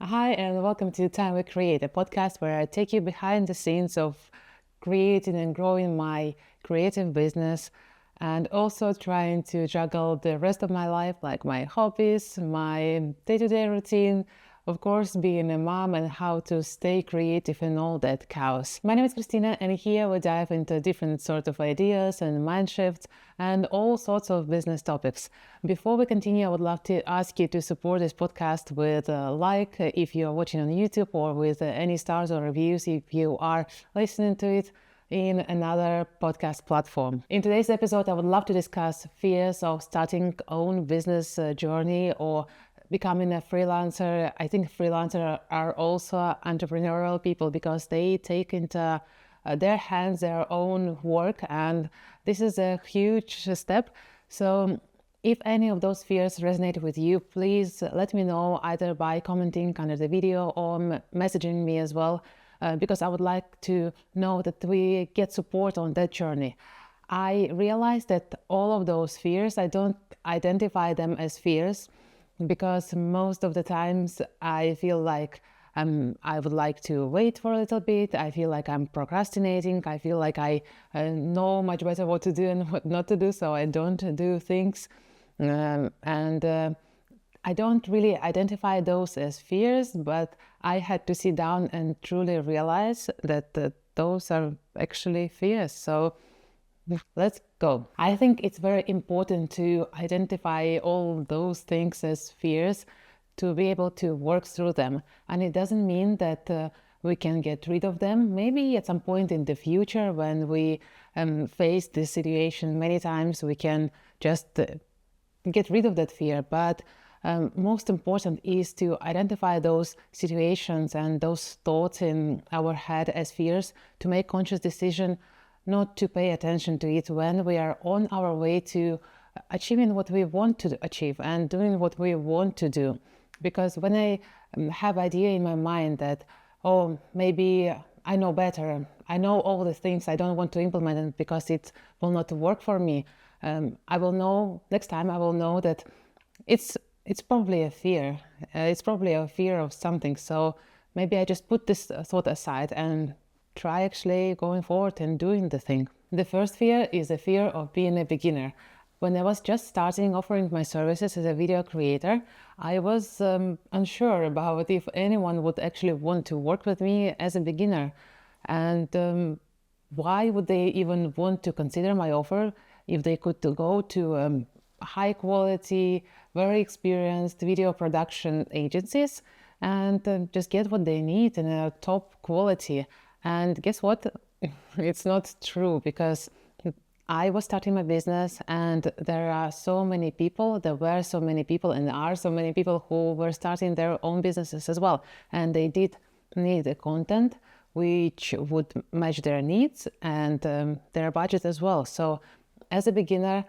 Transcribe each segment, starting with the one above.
Hi, and welcome to Time We Create, a podcast where I take you behind the scenes of creating and growing my creative business and also trying to juggle the rest of my life, like my hobbies, my day-to-day routine, of course, being a mom and how to stay creative and all that chaos. My name is Christina, and here we dive into different sort of ideas and mind shifts and all sorts of business topics. Before we continue, I would love to ask you to support this podcast with a like if you're watching on YouTube, or with any stars or reviews if you are listening to it in another podcast platform. In today's episode, I would love to discuss fears of starting own business journey or becoming a freelancer. I think freelancers are also entrepreneurial people because they take into their hands their own work, and this is a huge step. So if any of those fears resonate with you, please let me know either by commenting under the video or messaging me as well, because I would like to know that we get support on that journey. I realize that all of those fears, I don't identify them as fears, because most of the times I feel like I would like to wait for a little bit. I feel like I'm procrastinating. I feel like I know much better what to do and what not to do, so I don't do things. And I don't really identify those as fears, but I had to sit down and truly realize that those are actually fears. So let's go. I think it's very important to identify all those things as fears to be able to work through them. And it doesn't mean that we can get rid of them. Maybe at some point in the future, when we face this situation many times, we can just get rid of that fear. But most important is to identify those situations and those thoughts in our head as fears, to make conscious decision not to pay attention to it when we are on our way to achieving what we want to achieve and doing what we want to do. Because when I have idea in my mind that, oh, maybe I know better, I know all the things, I don't want to implement it because it will not work for me, I will know next time, I will know that it's probably a fear. It's probably a fear of something. So maybe I just put this thought aside and try actually going forward and doing the thing. The first fear is the fear of being a beginner. When I was just starting offering my services as a video creator, I was unsure about if anyone would actually want to work with me as a beginner. And why would they even want to consider my offer if they could go to high quality, very experienced video production agencies and just get what they need in a top quality. And guess what? It's not true, because I was starting my business and there were so many people and are so many people who were starting their own businesses as well. And they did need the content which would match their needs and their budget as well. So as a beginner,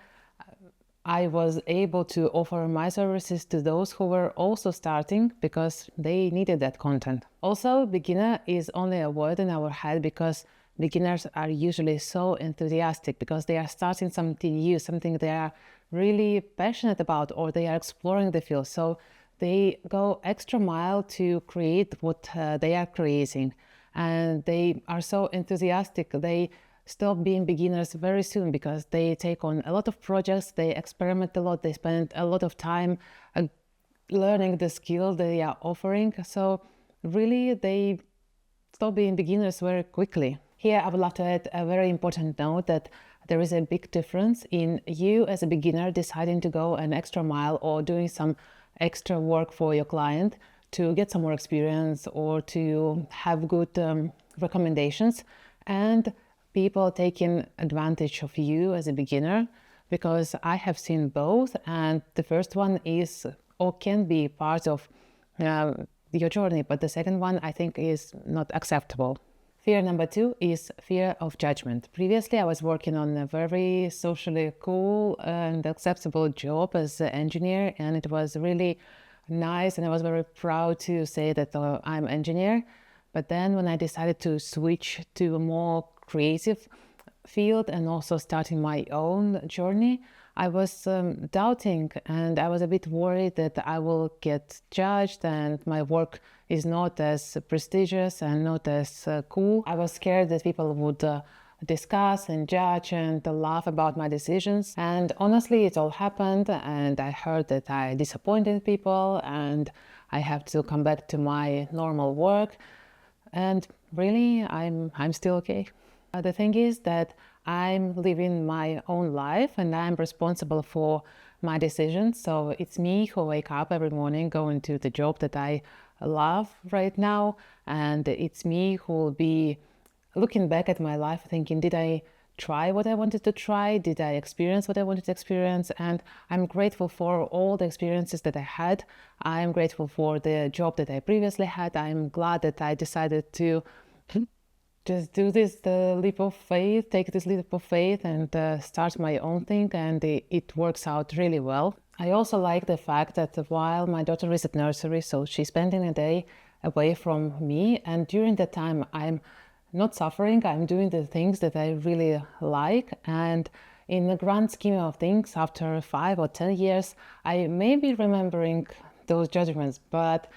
I was able to offer my services to those who were also starting because they needed that content. Also, beginner is only a word in our head, because beginners are usually so enthusiastic because they are starting something new, something they are really passionate about, or they are exploring the field. So they go extra mile to create what they are creating. And they are so enthusiastic. They stop being beginners very soon because they take on a lot of projects, they experiment a lot, they spend a lot of time learning the skill they are offering. So really they stop being beginners very quickly. Here I would like to add a very important note, that there is a big difference in you as a beginner deciding to go an extra mile or doing some extra work for your client to get some more experience or to have good recommendations, and people taking advantage of you as a beginner, because I have seen both, and the first one is or can be part of your journey, but the second one I think is not acceptable. Fear number 2 is fear of judgment. Previously, I was working on a very socially cool and acceptable job as an engineer, and it was really nice, and I was very proud to say that I'm an engineer. But then when I decided to switch to a more creative field and also starting my own journey, I was doubting, and I was a bit worried that I will get judged and my work is not as prestigious and not as cool. I was scared that people would discuss and judge and laugh about my decisions. And honestly, it all happened, and I heard that I disappointed people and I have to come back to my normal work. And really, I'm still okay. The thing is that I'm living my own life and I'm responsible for my decisions. So it's me who wake up every morning going to the job that I love right now. And it's me who will be looking back at my life thinking, did I try what I wanted to try? Did I experience what I wanted to experience? And I'm grateful for all the experiences that I had. I'm grateful for the job that I previously had. I'm glad that I decided to just do this leap of faith, take this leap of faith and start my own thing, and it works out really well. I also like the fact that while my daughter is at nursery, so she's spending a day away from me, and during that time I'm not suffering, I'm doing the things that I really like. And in the grand scheme of things, after 5 or 10 years, I may be remembering those judgments, but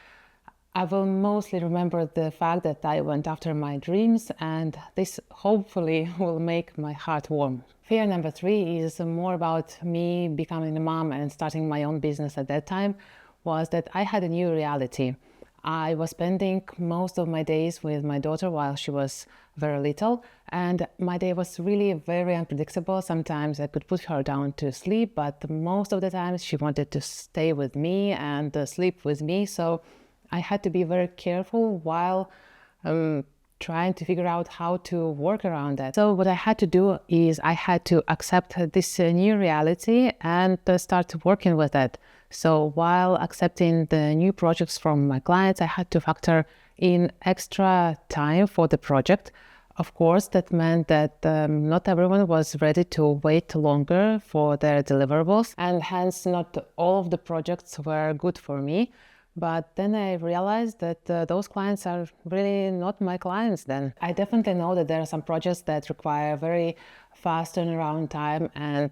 I will mostly remember the fact that I went after my dreams, and this hopefully will make my heart warm. Fear number 3 is more about me becoming a mom and starting my own business at that time, was that I had a new reality. I was spending most of my days with my daughter while she was very little, and my day was really very unpredictable. Sometimes I could put her down to sleep, but most of the times she wanted to stay with me and sleep with me. So I had to be very careful while trying to figure out how to work around that. So what I had to do is I had to accept this new reality and start working with it. So while accepting the new projects from my clients, I had to factor in extra time for the project. Of course, that meant that not everyone was ready to wait longer for their deliverables, and hence not all of the projects were good for me. But then I realized that those clients are really not my clients then. I definitely know that there are some projects that require very fast turnaround time and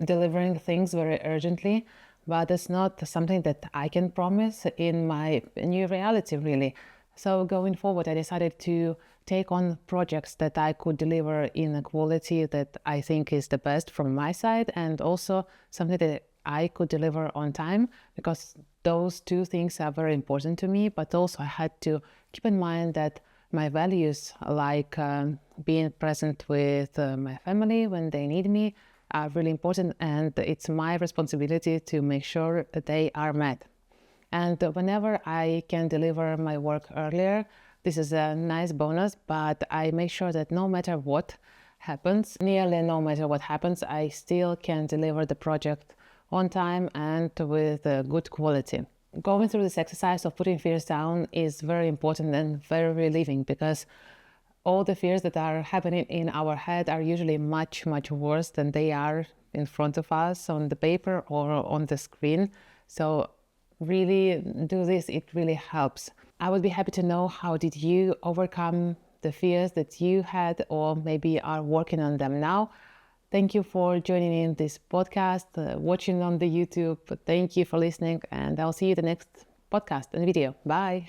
delivering things very urgently, but it's not something that I can promise in my new reality, really. So going forward, I decided to take on projects that I could deliver in a quality that I think is the best from my side, and also something that I could deliver on time, because those two things are very important to me. But also I had to keep in mind that my values, like being present with my family when they need me, are really important, and it's my responsibility to make sure that they are met. And whenever I can deliver my work earlier, this is a nice bonus, but I make sure that no matter what happens, nearly no matter what happens, I still can deliver the project on time and with good quality. Going through this exercise of putting fears down is very important and very relieving, because all the fears that are happening in our head are usually much, much worse than they are in front of us on the paper or on the screen. So really do this, it really helps. I would be happy to know, how did you overcome the fears that you had, or maybe are working on them now? Thank you for joining in this podcast, watching on the YouTube. Thank you for listening, and I'll see you the next podcast and video. Bye.